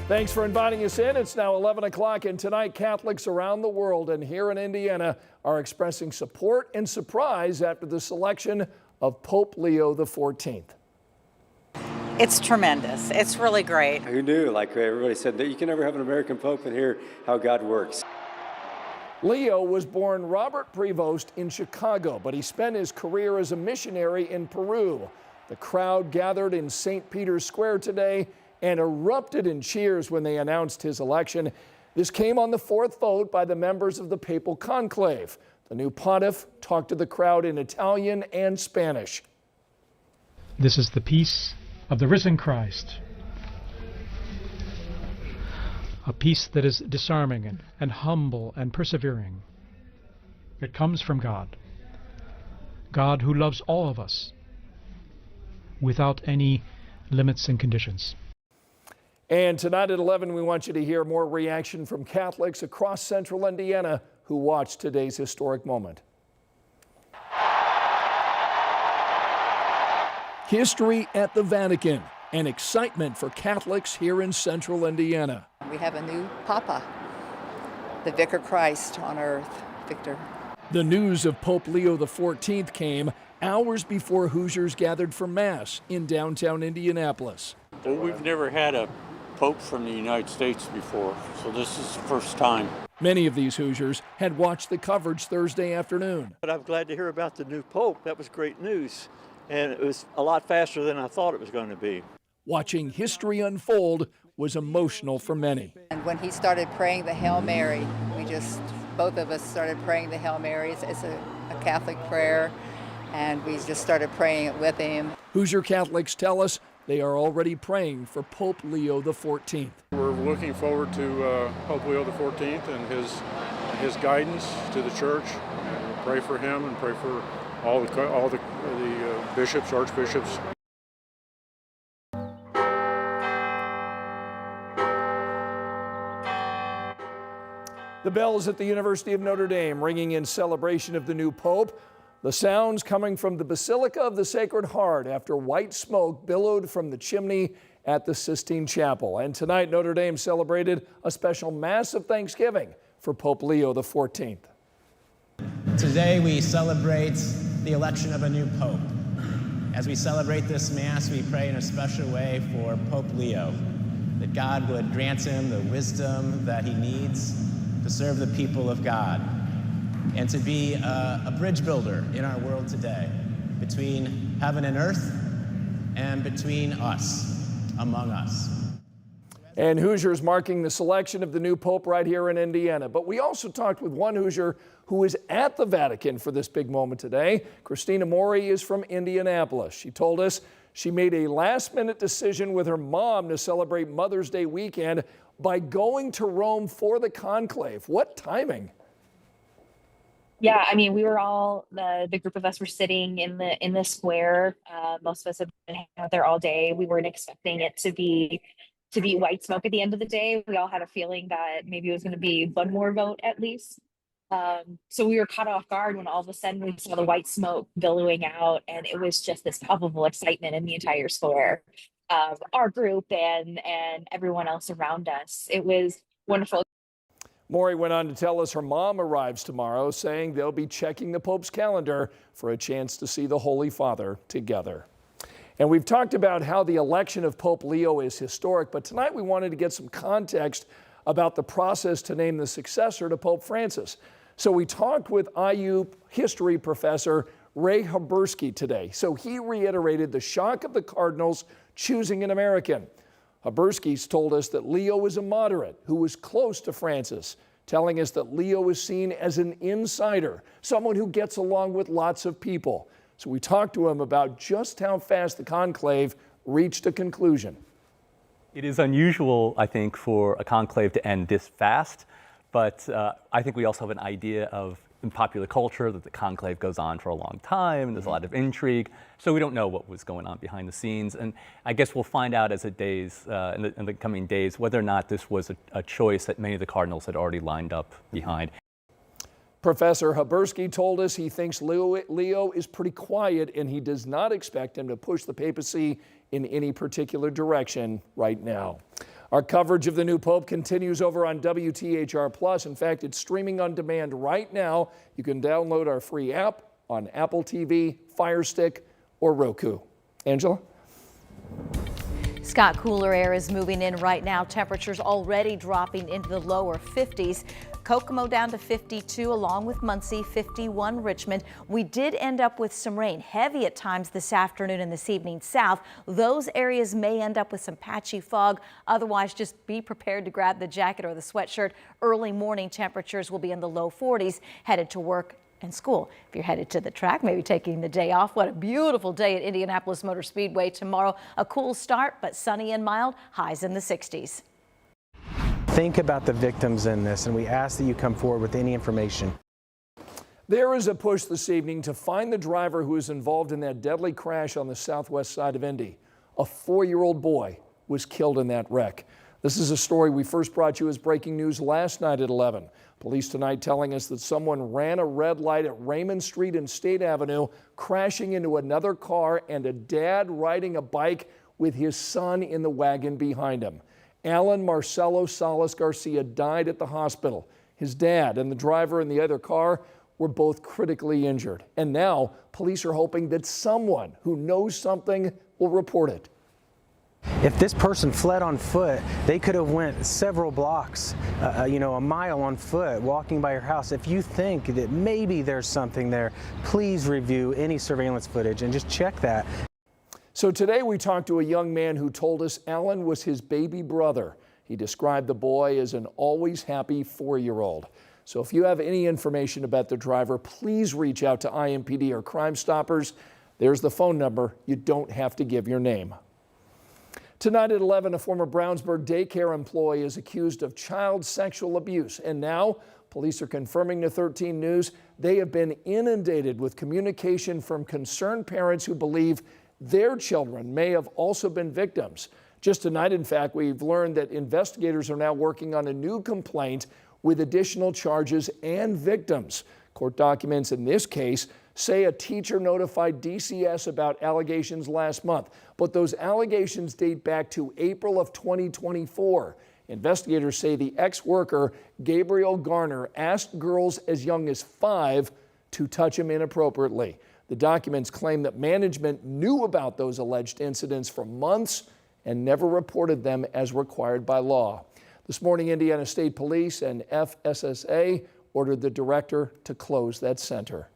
Thanks for inviting us in. It's now 11 o'clock, and tonight Catholics around the world and here in Indiana are expressing support and surprise after the selection of Pope Leo XIV. It's tremendous. It's really great. Who knew? Like everybody said, that you can never have an American Pope and hear how God works. Leo was born Robert Prevost in Chicago, but he spent his career as a missionary in Peru. The crowd gathered in St. Peter's Square today and erupted in cheers when they announced his election. This came on the fourth vote by the members of the papal conclave. The new pontiff talked to the crowd in Italian and Spanish. This is the peace of the risen Christ, a peace that is disarming and humble and persevering. It comes from God, God who loves all of us without any limits and conditions. And tonight at 11, we want you to hear more reaction from Catholics across central Indiana who watched today's historic moment. History at the Vatican and excitement for Catholics here in central Indiana. We have a new Papa, the Vicar Christ on earth, Victor. The news of Pope Leo XIV came hours before Hoosiers gathered for Mass in downtown Indianapolis. Well, we've never had a Pope from the United States before, so this is the first time. Many of these Hoosiers had watched the coverage Thursday afternoon. But I'm glad to hear about the new Pope. That was great news, and it was a lot faster than I thought it was going to be. Watching history unfold was emotional for many. And when he started praying the Hail Mary, both of us started praying the Hail Mary. It's a Catholic prayer, and we just started praying it with him. Hoosier Catholics tell us they are already praying for Pope Leo XIV. We're looking forward to Pope Leo XIV and his guidance to the church. And pray for him and pray for all the bishops, archbishops. The bells at the University of Notre Dame ringing in celebration of the new pope. The sounds coming from the Basilica of the Sacred Heart after white smoke billowed from the chimney at the Sistine Chapel. And tonight, Notre Dame celebrated a special Mass of Thanksgiving for Pope Leo XIV. Today we celebrate the election of a new pope. As we celebrate this Mass, we pray in a special way for Pope Leo, that God would grant him the wisdom that he needs to serve the people of God, and to be a bridge builder in our world today between heaven and earth and between us, among us. And Hoosiers marking the selection of the new pope right here in Indiana. But we also talked with one Hoosier who is at the Vatican for this big moment today. Christina Mori is from Indianapolis. She told us she made a last-minute decision with her mom to celebrate Mother's Day weekend by going to Rome for the conclave. What timing? Yeah, I mean, we were all the group of us were sitting in the square. Most of us have been hanging out there all day. We weren't expecting it to be white smoke at the end of the day. We all had a feeling that maybe it was going to be one more vote at least. So we were caught off guard when all of a sudden we saw the white smoke billowing out, and it was just this palpable excitement in the entire square. Our group and everyone else around us. It was wonderful. Maury went on to tell us her mom arrives tomorrow, saying they'll be checking the Pope's calendar for a chance to see the Holy Father together. And we've talked about how the election of Pope Leo is historic, but tonight we wanted to get some context about the process to name the successor to Pope Francis. So we talked with IU history professor Ray Habersky today. So he reiterated the shock of the Cardinals choosing an American. Habersky's told us that Leo is a moderate who was close to Francis, telling us that Leo is seen as an insider, someone who gets along with lots of people. So we talked to him about just how fast the conclave reached a conclusion. It is unusual, I think, for a conclave to end this fast, but I think we also have an idea of in popular culture that the conclave goes on for a long time, and there's a lot of intrigue, so we don't know what was going on behind the scenes. And I guess we'll find out as it days, in the coming days, whether or not this was a choice that many of the Cardinals had already lined up behind. Professor Habersky told us he thinks Leo is pretty quiet, and he does not expect him to push the papacy in any particular direction right now. Our coverage of the new Pope continues over on WTHR+. In fact, it's streaming on demand right now. You can download our free app on Apple TV, Fire Stick, or Roku. Angela? Scott, cooler air is moving in right now. Temperatures already dropping into the lower 50s. Kokomo down to 52, along with Muncie, 51 Richmond. We did end up with some rain, heavy at times this afternoon and this evening south. Those areas may end up with some patchy fog. Otherwise, just be prepared to grab the jacket or the sweatshirt. Early morning temperatures will be in the low 40s, headed to work and school. If you're headed to the track, maybe taking the day off. What a beautiful day at Indianapolis Motor Speedway tomorrow. A cool start, but sunny and mild, highs in the 60s. Think about the victims in this, and we ask that you come forward with any information. There is a push this evening to find the driver who was involved in that deadly crash on the southwest side of Indy. A 4-year-old boy was killed in that wreck. This is a story we first brought you as breaking news last night at 11. Police tonight telling us that someone ran a red light at Raymond Street and State Avenue, crashing into another car and a dad riding a bike with his son in the wagon behind him. Alan Marcelo Salas Garcia died at the hospital. His dad and the driver in the other car were both critically injured. And now police are hoping that someone who knows something will report it. If this person fled on foot, they could have went several blocks, a mile on foot, walking by your house. If you think that maybe there's something there, please review any surveillance footage and just check that. So today we talked to a young man who told us Alan was his baby brother. He described the boy as an always happy 4-year-old. So if you have any information about the driver, please reach out to IMPD or Crime Stoppers. There's the phone number. You don't have to give your name. Tonight at 11, a former Brownsburg daycare employee is accused of child sexual abuse. And now police are confirming to 13 News they have been inundated with communication from concerned parents who believe their children may have also been victims. Just tonight, in fact, we've learned that investigators are now working on a new complaint with additional charges and victims. Court documents in this case say a teacher notified DCS about allegations last month, but those allegations date back to April of 2024. Investigators say the ex-worker, Gabriel Garner, asked girls as young as 5 to touch him inappropriately. The documents claim that management knew about those alleged incidents for months and never reported them as required by law. This morning, Indiana State Police and FSSA ordered the director to close that center.